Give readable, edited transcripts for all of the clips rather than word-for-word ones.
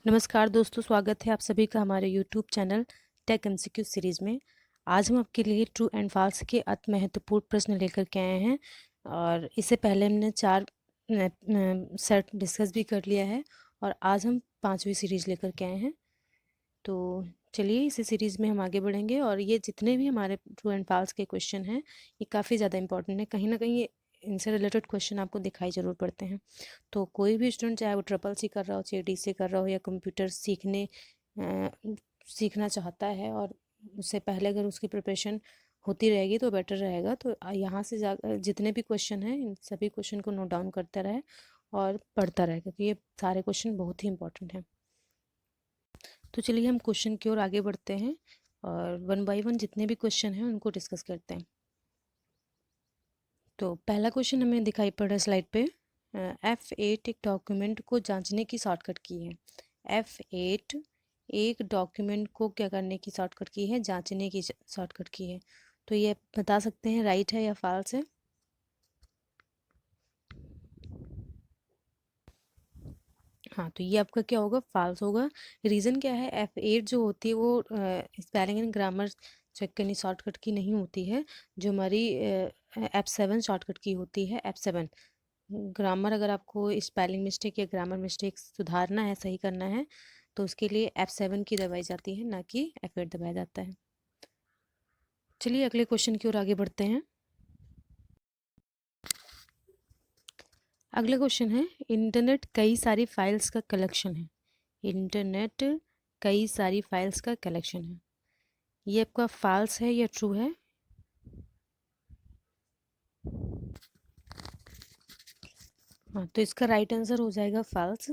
नमस्कार दोस्तों, स्वागत है आप सभी का हमारे YouTube channel tech MCQ series में। आज हम आपके लिए ट्रू एंड फॉल्स के अति महत्वपूर्ण प्रश्न लेकर के आए हैं और इससे पहले हमने 4 सेट डिस्कस भी कर लिया है और आज हम 5वीं सीरीज़ लेकर के आए हैं। तो चलिए इसी सीरीज़ में हम आगे बढ़ेंगे और ये जितने भी हमारे ट्रू एंड फॉल्स के क्वेश्चन हैं ये काफ़ी ज़्यादा इंपॉर्टेंट है। कहीं ना कहीं इनसे रिलेटेड क्वेश्चन आपको दिखाई ज़रूर पड़ते हैं। तो कोई भी स्टूडेंट चाहे वो ट्रिपल सी कर रहा हो, चाहे डी सी कर रहा हो या कंप्यूटर सीखना चाहता है और उससे पहले अगर उसकी प्रिपरेशन होती रहेगी तो बेटर रहेगा। तो यहाँ से जितने भी क्वेश्चन हैं इन सभी क्वेश्चन को नोट डाउन करता रहे और पढ़ता रहे, क्योंकि ये सारे क्वेश्चन बहुत ही इंपॉर्टेंट हैं। तो चलिए हम क्वेश्चन की ओर आगे बढ़ते हैं और वन बाय वन जितने भी क्वेश्चन हैं उनको डिस्कस करते हैं। तो पहला क्वेश्चन हमें दिखाई पड़ रहा है स्लाइड पे। F8 एक डॉक्यूमेंट को जांचने की शॉर्टकट की है। F8 एक डॉक्यूमेंट को क्या करने की शॉर्टकट की है? जांचने की शॉर्टकट की है। तो ये बता सकते हैं राइट है या फॉल्स है? हाँ, तो ये आपका क्या होगा? फॉल्स होगा। रीज़न क्या है? F8 जो होती है वो स्पेलिंग एंड ग्रामर चेक करनी शॉर्टकट की नहीं होती है। जो हमारी F7 शॉर्टकट की होती है। F7 ग्रामर, अगर आपको स्पेलिंग मिस्टेक या ग्रामर मिस्टेक सुधारना है, सही करना है, तो उसके लिए F7 की दबाई जाती है, ना कि F8 दबाया जाता है। चलिए अगले क्वेश्चन की ओर आगे बढ़ते हैं। अगला क्वेश्चन है, इंटरनेट कई सारी फाइल्स का कलेक्शन है। इंटरनेट कई सारी फाइल्स का कलेक्शन है। ये आपका फॉल्स है या ट्रू है? हाँ, तो इसका राइट आंसर हो जाएगा फॉल्स।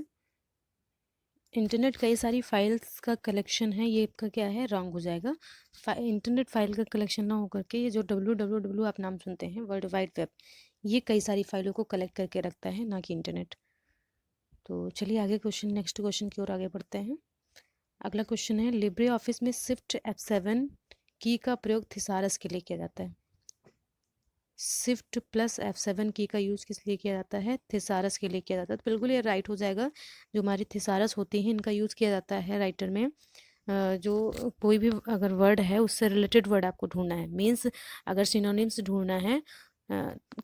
इंटरनेट कई सारी फाइल्स का कलेक्शन है, ये आपका क्या है? रॉन्ग हो जाएगा। इंटरनेट फाइल का कलेक्शन ना होकर के ये जो www आप नाम सुनते हैं, वर्ल्ड वाइड वेब, ये कई सारी फाइलों को कलेक्ट करके रखता है, ना कि इंटरनेट। तो चलिए आगे नेक्स्ट क्वेश्चन की ओर आगे बढ़ते हैं। अगला क्वेश्चन है, लिब्रे ऑफिस में शिफ्ट F7 की का प्रयोग थिसारस के लिए किया जाता है। शिफ्ट प्लस F7 की का यूज़ किस लिए किया जाता है? थिसारस के लिए किया जाता है। तो बिल्कुल ये राइट हो जाएगा। जो हमारी थिसारस होती है इनका यूज़ किया जाता है राइटर में। जो कोई भी अगर वर्ड है उससे रिलेटेड वर्ड आपको ढूंढना है, मीन्स अगर सिनोनिम्स ढूंढना है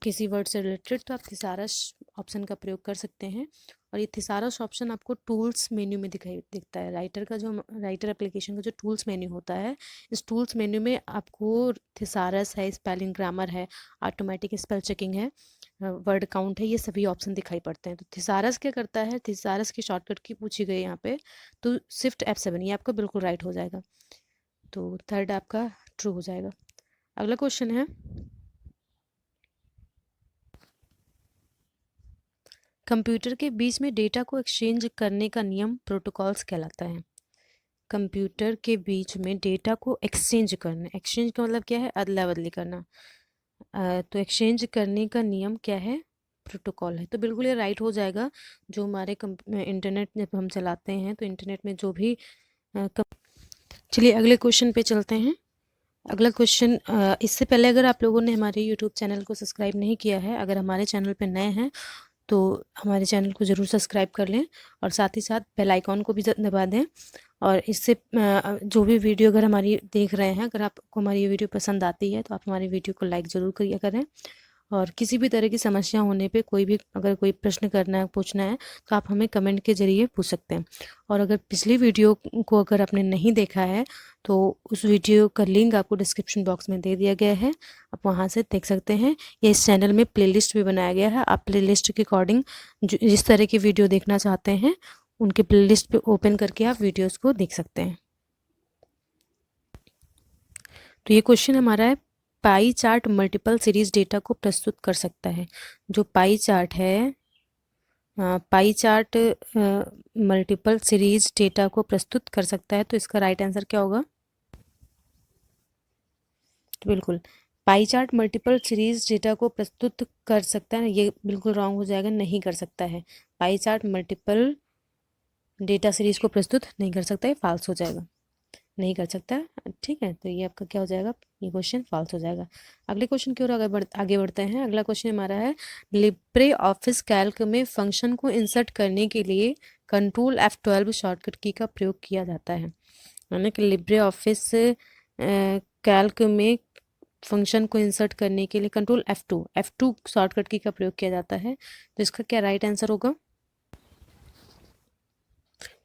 किसी वर्ड से रिलेटेड, तो आप थिसारस ऑप्शन का प्रयोग कर सकते हैं। और ये थिसारस ऑप्शन आपको टूल्स मेन्यू में दिखता है। राइटर एप्लीकेशन का जो टूल्स मेन्यू होता है, इस टूल्स मेन्यू में आपको थिसारस है, स्पेलिंग ग्रामर है, ऑटोमेटिक स्पेल चेकिंग है, वर्ड काउंट है, ये सभी ऑप्शन दिखाई पड़ते हैं। तो थिसारस क्या करता है? थिसारस की शॉर्टकट की पूछी गई यहाँ पे, तो शिफ्ट F7 ये आपका बिल्कुल राइट हो जाएगा। तो थर्ड आपका ट्रू हो जाएगा। अगला क्वेश्चन है, कंप्यूटर के बीच में डेटा को एक्सचेंज करने का नियम प्रोटोकॉल्स कहलाता है। कंप्यूटर के बीच में डेटा को एक्सचेंज का मतलब क्या है? अदला बदली करना। तो एक्सचेंज करने का नियम क्या है? प्रोटोकॉल है। तो बिल्कुल ये राइट हो जाएगा। जो हमारे इंटरनेट जब हम चलाते हैं तो इंटरनेट में जो भी चलिए अगले क्वेश्चन पे चलते हैं। अगला क्वेश्चन, इससे पहले अगर आप लोगों ने हमारे यूट्यूब चैनल को सब्सक्राइब नहीं किया है, अगर हमारे चैनल पे नए हैं तो हमारे चैनल को ज़रूर सब्सक्राइब कर लें और साथ ही साथ बेल आइकॉन को भी दबा दें। और इससे जो भी वीडियो अगर हमारी देख रहे हैं, अगर आपको हमारी ये वीडियो पसंद आती है तो आप हमारी वीडियो को लाइक ज़रूर किया करें। और किसी भी तरह की समस्या होने पे अगर कोई प्रश्न करना है, पूछना है, तो आप हमें कमेंट के ज़रिए पूछ सकते हैं। और अगर पिछली वीडियो को अगर आपने नहीं देखा है तो उस वीडियो का लिंक आपको डिस्क्रिप्शन बॉक्स में दे दिया गया है, आप वहाँ से देख सकते हैं। या इस चैनल में प्लेलिस्ट भी बनाया गया है, आप प्लेलिस्ट के अकॉर्डिंग जिस तरह की वीडियो देखना चाहते हैं उनके प्लेलिस्ट पे ओपन करके आप वीडियोस को देख सकते हैं। तो ये क्वेश्चन हमारा है, pie chart multiple series data को प्रस्तुत कर सकता है। जो पाई चार्ट है, pie chart multiple series data को प्रस्तुत कर सकता है। तो इसका राइट आंसर क्या होगा? तो बिल्कुल pie chart multiple series data को प्रस्तुत कर सकता है, ये बिल्कुल रॉन्ग हो जाएगा, नहीं कर सकता है। Pie chart multiple data series को प्रस्तुत नहीं कर सकता है, फॉल्स हो जाएगा। नहीं कर सकता। ठीक है, तो ये आपका क्या हो जाएगा, ये क्वेश्चन फॉल्स हो जाएगा। अगले क्वेश्चन की ओर आगे बढ़ते हैं। अगला क्वेश्चन हमारा है, लिब्रे ऑफिस कैल्क में फंक्शन को इंसर्ट करने के लिए कंट्रोल F12 शॉर्टकट की का प्रयोग किया जाता है। यानी कि लिब्रे ऑफिस कैल्क में फंक्शन को इंसर्ट करने के लिए कंट्रोल F2 शॉर्टकट की का प्रयोग किया जाता है। तो इसका क्या राइट आंसर होगा?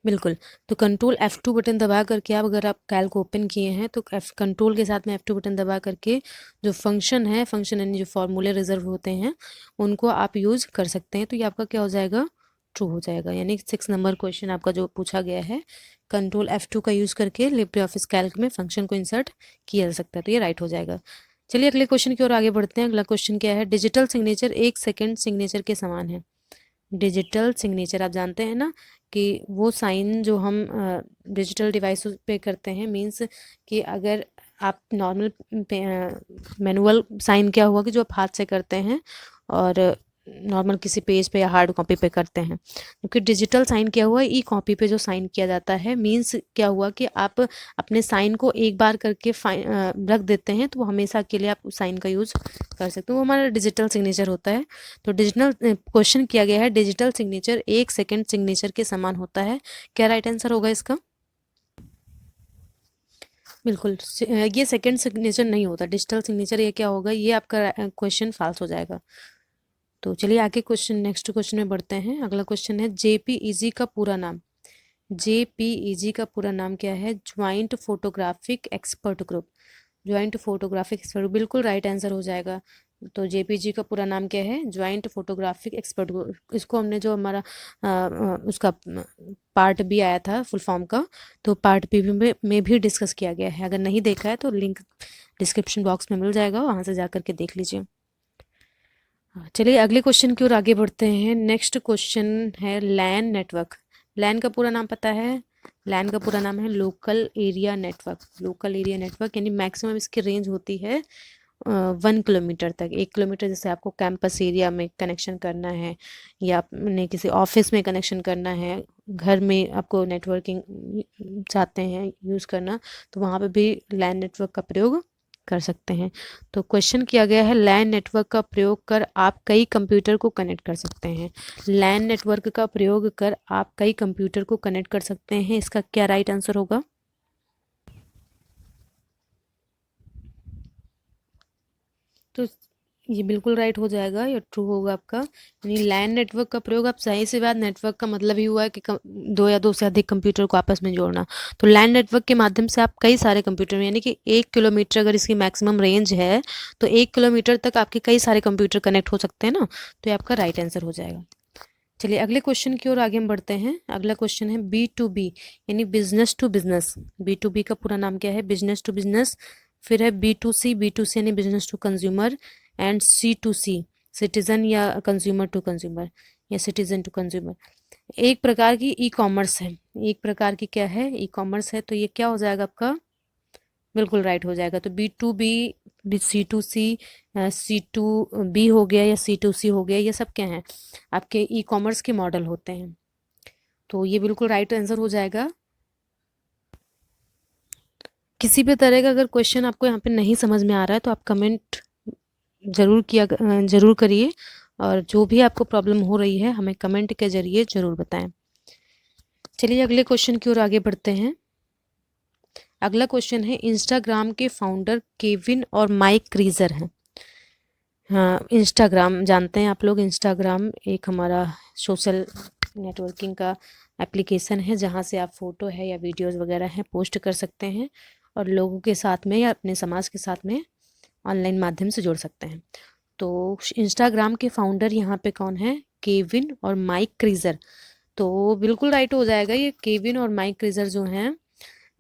बिल्कुल, तो कंट्रोल F2 बटन दबा करके आप, अगर आप कैल्क ओपन किए हैं तो कंट्रोल के साथ में F2 बटन दबा करके जो फंक्शन है, फंक्शन यानी जो फॉर्मूले रिजर्व होते हैं उनको आप यूज़ कर सकते हैं। तो ये आपका क्या हो जाएगा, ट्रू हो जाएगा। यानी 6 नंबर क्वेश्चन आपका जो पूछा गया है, कंट्रोल F2 का यूज़ करके लिब्रे ऑफिस कैल्क में फंक्शन को इंसर्ट किया जा सकता है, तो ये राइट हो जाएगा। चलिए अगले क्वेश्चन की ओर आगे बढ़ते हैं। अगला क्वेश्चन क्या है, डिजिटल सिग्नेचर 1 सेकेंड सिग्नेचर के समान है। डिजिटल सिग्नेचर आप जानते हैं ना कि वो साइन जो हम डिजिटल डिवाइस पे करते हैं, मीन्स कि अगर आप नॉर्मल मैनुअल साइन क्या हुआ कि जो आप हाथ से करते हैं और नॉर्मल किसी पेज पे या हार्ड कॉपी पे करते हैं, क्योंकि डिजिटल साइन क्या हुआ, ई कॉपी पे जो साइन किया जाता है, मीन्स क्या हुआ कि आप अपने साइन को एक बार करके रख देते हैं तो वो हमेशा के लिए आप उस साइन का यूज़ कर सकते हो, वो हमारा डिजिटल सिग्नेचर होता है। तो डिजिटल क्वेश्चन किया गया है, डिजिटल सिग्नेचर 1 सेकेंड सिग्नेचर के समान होता है। क्या राइट आंसर होगा इसका? बिल्कुल, ये सेकेंड सिग्नेचर नहीं होता, डिजिटल सिग्नेचर ये क्या होगा, ये आपका क्वेश्चन फॉल्स हो जाएगा। तो चलिए आगे क्वेश्चन, नेक्स्ट क्वेश्चन में बढ़ते हैं। अगला क्वेश्चन है, JPEG का पूरा नाम। JPEG का पूरा नाम क्या है? Joint photographic expert group. Joint photographic expert, बिल्कुल राइट आंसर हो जाएगा। तो JPEG का पूरा नाम क्या है? Joint photographic expert group. इसको हमने जो हमारा उसका पार्ट बी आया था फुल फॉर्म का, तो पार्ट बी में भी डिस्कस किया गया है। अगर नहीं देखा है तो लिंक डिस्क्रिप्शन बॉक्स में मिल जाएगा, वहाँ से जा करके देख लीजिए। चलिए अगले क्वेश्चन की ओर आगे बढ़ते हैं। नेक्स्ट क्वेश्चन है, लैन नेटवर्क। लैन का पूरा नाम पता है? लैन का पूरा नाम है local area network. Local area network यानी मैक्सिमम इसकी रेंज होती है 1 किलोमीटर तक। 1 किलोमीटर जैसे आपको कैंपस एरिया में कनेक्शन करना है या अपने किसी ऑफिस में कनेक्शन करना है, घर में आपको नेटवर्किंग चाहते हैं यूज़ करना, तो वहाँ पे भी लैन नेटवर्क का प्रयोग कर सकते हैं। तो क्वेश्चन किया गया है, लैन नेटवर्क का प्रयोग कर आप कई कंप्यूटर को कनेक्ट कर सकते हैं। लैन नेटवर्क का प्रयोग कर आप कई कंप्यूटर को कनेक्ट कर सकते हैं, इसका क्या राइट आंसर होगा? तो ये बिल्कुल राइट हो जाएगा, ये ट्रू होगा आपका। यानी लैन नेटवर्क का प्रयोग, आप सही से बात, नेटवर्क का मतलब ही हुआ है कि दो या दो से अधिक कंप्यूटर को आपस में जोड़ना। तो लैन नेटवर्क के माध्यम से आप कई सारे कंप्यूटर में, यानी कि 1 किलोमीटर अगर इसकी मैक्सिमम रेंज है तो 1 किलोमीटर तक आपके कई सारे कंप्यूटर कनेक्ट हो सकते हैं ना, तो ये आपका राइट आंसर हो जाएगा। चलिए अगले क्वेश्चन की ओर आगे हम बढ़ते हैं। अगला क्वेश्चन है, B2B यानी बिजनेस टू बिजनेस। B2B का पूरा नाम क्या है? Business to business. फिर है B2C यानी business to consumer, and C2C citizen या कंज्यूमर टू कंज्यूमर या सिटीजन टू कंज्यूमर। एक प्रकार की ई कॉमर्स है, एक प्रकार की क्या है? ई कॉमर्स है। तो ये क्या हो जाएगा आपका? बिल्कुल राइट हो जाएगा। तो B2B, C2C, C2B हो गया या C2C हो गया, ये सब क्या हैं? आपके ई कॉमर्स के मॉडल होते हैं। तो ये बिल्कुल राइट आंसर हो जाएगा। किसी भी तरह का अगर क्वेश्चन आपको यहाँ पे नहीं समझ में आ रहा है तो आप कमेंट ज़रूर करिए, और जो भी आपको प्रॉब्लम हो रही है हमें कमेंट के ज़रिए ज़रूर बताएं। चलिए अगले क्वेश्चन की ओर आगे बढ़ते हैं। अगला क्वेश्चन है, इंस्टाग्राम के फाउंडर केविन और माइक क्रीजर हैं। हाँ, इंस्टाग्राम जानते हैं आप लोग। इंस्टाग्राम एक हमारा सोशल नेटवर्किंग का एप्लीकेशन है, जहाँ से आप फ़ोटो है या वीडियोज़ वगैरह हैं पोस्ट कर सकते हैं और लोगों के साथ में या अपने समाज के साथ में ऑनलाइन माध्यम से जोड़ सकते हैं। तो इंस्टाग्राम के फाउंडर यहाँ पे कौन है? केविन और माइक क्रीजर। तो बिल्कुल राइट हो जाएगा। ये केविन और माइक क्रीजर जो हैं,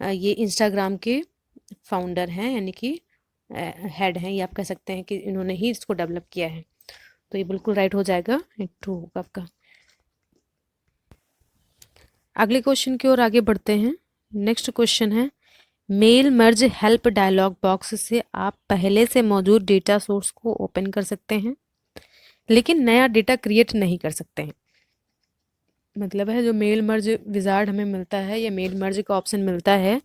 ये इंस्टाग्राम के फाउंडर हैं, यानी कि हेड हैं, ये आप कह सकते हैं कि इन्होंने ही इसको डेवलप किया है। तो ये बिल्कुल राइट हो जाएगा, ट्रू होगा आपका। अगले क्वेश्चन की ओर आगे बढ़ते हैं। नेक्स्ट क्वेश्चन है, mail merge help dialog box से आप पहले से मौजूद डेटा सोर्स को ओपन कर सकते हैं, लेकिन नया डेटा क्रिएट नहीं कर सकते हैं। मतलब है जो मेल मर्ज विजार्ड हमें मिलता है या मेल मर्ज का ऑप्शन मिलता है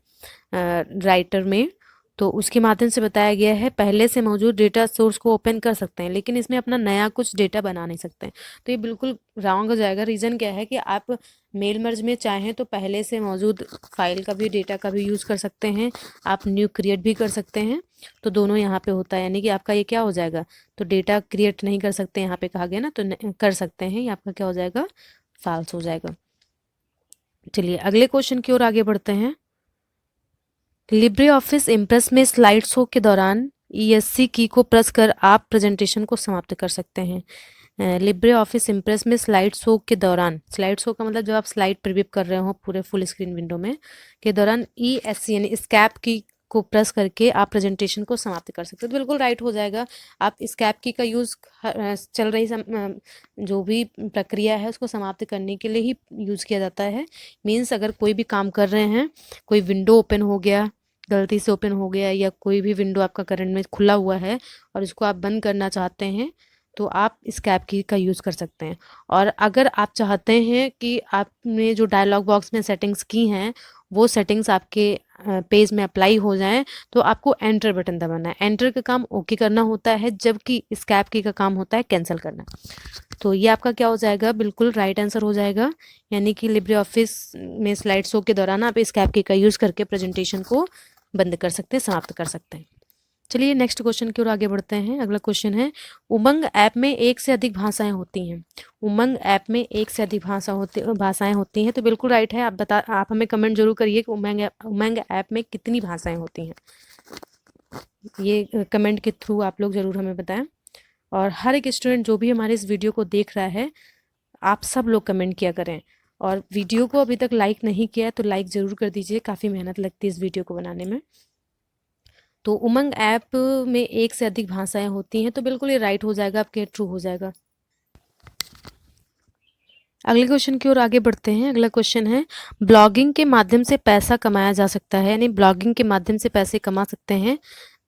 राइटर में, तो उसके माध्यम से बताया गया है पहले से मौजूद डेटा सोर्स को ओपन कर सकते हैं, लेकिन इसमें अपना नया कुछ डेटा बना नहीं सकते हैं। तो ये बिल्कुल रॉन्ग हो जाएगा। रीज़न क्या है कि आप मेल मर्ज में चाहें तो पहले से मौजूद फाइल का भी डेटा का भी यूज़ कर सकते हैं, आप न्यू क्रिएट भी कर सकते हैं। तो दोनों यहाँ पे होता है, यानी कि आपका ये क्या हो जाएगा, तो डेटा क्रिएट नहीं कर सकते यहाँ पे कहा गया ना, तो कर सकते हैं, ये आपका क्या हो जाएगा, फॉल्स हो जाएगा। चलिए अगले क्वेश्चन की ओर आगे बढ़ते हैं। लिब्रे ऑफिस इम्प्रेस में स्लाइड शो के दौरान ESC की को प्रेस कर आप प्रेजेंटेशन को समाप्त कर सकते हैं। लिब्रे ऑफिस इम्प्रेस में स्लाइड शो के दौरान, स्लाइड शो का मतलब जब आप स्लाइड प्रिव्यू कर रहे हो पूरे फुल स्क्रीन विंडो में के दौरान ESC यानी स्कैप की को प्रेस करके आप प्रेजेंटेशन को समाप्त कर सकते हो। तो बिल्कुल राइट हो जाएगा। आप स्कैप की का यूज़ चल रही जो भी प्रक्रिया है उसको समाप्त करने के लिए ही यूज़ किया जाता है। मीन्स अगर कोई भी काम कर रहे हैं, कोई विंडो ओपन हो गया, गलती से ओपन हो गया, या कोई भी विंडो आपका करंट में खुला हुआ है और इसको आप बंद करना चाहते हैं, तो आप स्कैप की का यूज़ कर सकते हैं। और अगर आप चाहते हैं कि आपने जो डायलॉग बॉक्स में सेटिंग्स की हैं वो सेटिंग्स आपके पेज में अप्लाई हो जाएं, तो आपको एंटर बटन दबाना है। एंटर का काम ओके करना होता है, जबकि स्कैप की का काम होता है कैंसिल करना। तो ये आपका क्या हो जाएगा, बिल्कुल राइट आंसर हो जाएगा। यानी कि लिब्रे ऑफिस में स्लाइड शो के दौरान आप स्कैप की का यूज़ करके प्रेजेंटेशन को बंद कर सकते हैं, समाप्त कर सकते हैं। चलिए नेक्स्ट क्वेश्चन की ओर आगे बढ़ते हैं। अगला क्वेश्चन है, उमंग ऐप में एक से अधिक भाषाएं होती हैं। उमंग ऐप में एक से अधिक भाषाएं होती हैं। तो बिल्कुल राइट है। आप हमें कमेंट जरूर करिए कि उमंग ऐप में कितनी भाषाएं होती हैं। ये कमेंट के थ्रू आप लोग ज़रूर हमें बताएं। और हर एक स्टूडेंट जो भी हमारे इस वीडियो को देख रहा है, आप सब लोग कमेंट किया करें। और वीडियो को अभी तक लाइक नहीं किया है तो लाइक ज़रूर कर दीजिए, काफ़ी मेहनत लगती है इस वीडियो को बनाने में। तो उमंग ऐप में एक से अधिक भाषाएं होती हैं, तो बिल्कुल ये राइट हो जाएगा, आपके ट्रू हो जाएगा। अगले क्वेश्चन की ओर आगे बढ़ते हैं। अगला क्वेश्चन है, ब्लॉगिंग के माध्यम से पैसा कमाया जा सकता है, यानी ब्लॉगिंग के माध्यम से पैसे कमा सकते हैं।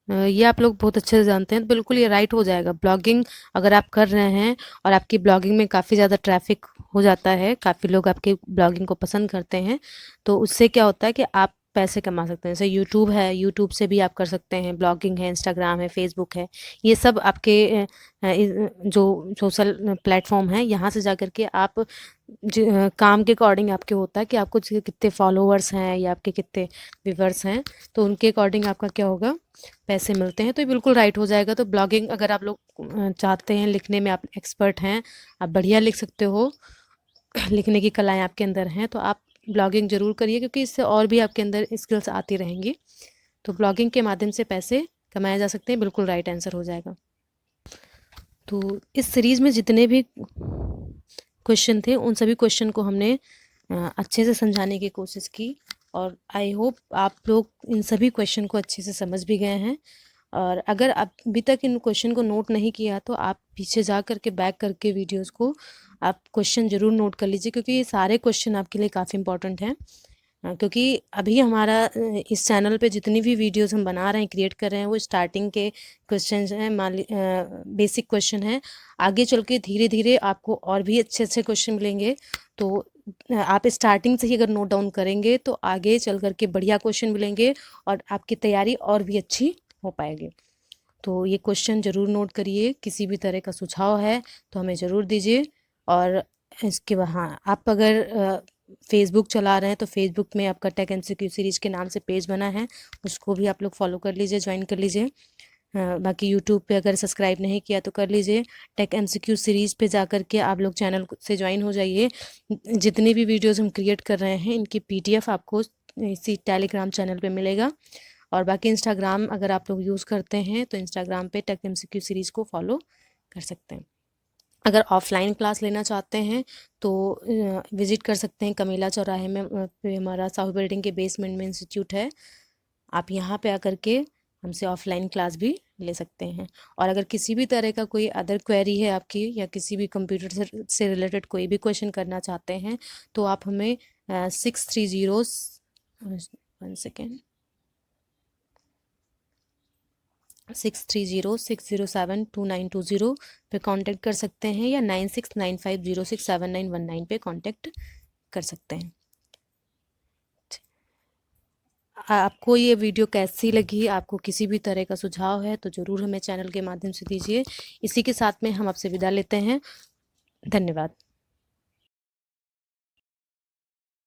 ये आप लोग बहुत अच्छे से जानते हैं, तो बिल्कुल ये राइट हो जाएगा। ब्लॉगिंग अगर आप कर रहे हैं और आपकी ब्लॉगिंग में काफ़ी ज़्यादा ट्रैफिक हो जाता है, काफ़ी लोग आपके ब्लॉगिंग को पसंद करते हैं, तो उससे क्या होता है कि आप पैसे कमा सकते हैं। जैसे यूट्यूब है, यूट्यूब से भी आप कर सकते हैं ब्लॉगिंग, है इंस्टाग्राम है, फेसबुक है, ये सब आपके जो सोशल प्लेटफॉर्म है, यहाँ से जा कर के आप काम के अकॉर्डिंग आपके होता है कि आपको कितने फॉलोअर्स हैं या आपके कितने व्यूवर्स हैं, तो उनके अकॉर्डिंग आपका क्या होगा, पैसे मिलते हैं। तो ये बिल्कुल राइट हो जाएगा। तो ब्लॉगिंग अगर आप लोग चाहते हैं, लिखने में आप एक्सपर्ट हैं, आप बढ़िया लिख सकते हो, लिखने की कलाएं आपके अंदर हैं, तो आप ब्लॉगिंग ज़रूर करिए, क्योंकि इससे और भी आपके अंदर स्किल्स आती रहेंगी। तो ब्लॉगिंग के माध्यम से पैसे कमाए जा सकते हैं, बिल्कुल राइट आंसर हो जाएगा। तो इस सीरीज़ में जितने भी क्वेश्चन थे उन सभी क्वेश्चन को हमने अच्छे से समझाने की कोशिश की, और आई होप आप लोग इन सभी क्वेश्चन को अच्छे से समझ भी गए हैं। और अगर अभी तक इन क्वेश्चन को नोट नहीं किया तो आप पीछे जा करके बैक करके वीडियोस को आप क्वेश्चन ज़रूर नोट कर लीजिए, क्योंकि ये सारे क्वेश्चन आपके लिए काफ़ी इंपॉर्टेंट हैं। क्योंकि अभी हमारा इस चैनल पे जितनी भी वीडियोस हम बना रहे हैं, क्रिएट कर रहे हैं, वो स्टार्टिंग के क्वेश्चन हैं, बेसिक क्वेश्चन हैं। आगे चल के धीरे धीरे आपको और भी अच्छे अच्छे क्वेश्चन मिलेंगे। तो आप स्टार्टिंग से ही अगर नोट डाउन करेंगे तो आगे चल करके बढ़िया क्वेश्चन मिलेंगे और आपकी तैयारी और भी अच्छी हो पाएगी। तो ये क्वेश्चन ज़रूर नोट करिए। किसी भी तरह का सुझाव है तो हमें ज़रूर दीजिए। और इसके हाँ, आप अगर फेसबुक चला रहे हैं तो फेसबुक में आपका टेक एमसीक्यू सीरीज के नाम से पेज बना है, उसको भी आप लोग फॉलो कर लीजिए, ज्वाइन कर लीजिए। बाकी यूट्यूब पे अगर सब्सक्राइब नहीं किया तो कर लीजिए। टेक एमसीक्यू सीरीज़ पे जा कर के आप लोग चैनल से ज्वाइन हो जाइए। जितनी भी वीडियोस हम क्रिएट कर रहे हैं इनकी PDF आपको इसी टेलीग्राम चैनल पे मिलेगा। और बाकी इंस्टाग्राम अगर आप लोग यूज़ करते हैं तो इंस्टाग्राम पे टेक एमसीक्यू सीरीज़ को फॉलो कर सकते हैं। अगर ऑफलाइन क्लास लेना चाहते हैं तो विज़िट कर सकते हैं कमीला चौराहे में, पे हमारा साहू बिल्डिंग के बेसमेंट में इंस्टीट्यूट है। आप यहाँ पे आकर के हमसे ऑफलाइन क्लास भी ले सकते हैं। और अगर किसी भी तरह का कोई अदर क्वेरी है आपकी, या किसी भी कंप्यूटर से रिलेटेड कोई भी क्वेश्चन करना चाहते हैं, तो आप हमें 630 1 सेकेंड 6306072920 पे कांटेक्ट कर सकते हैं, या 9695067919 पे कांटेक्ट कर सकते हैं। आपको ये वीडियो कैसी लगी, आपको किसी भी तरह का सुझाव है तो ज़रूर हमें चैनल के माध्यम से दीजिए। इसी के साथ में हम आपसे विदा लेते हैं। धन्यवाद।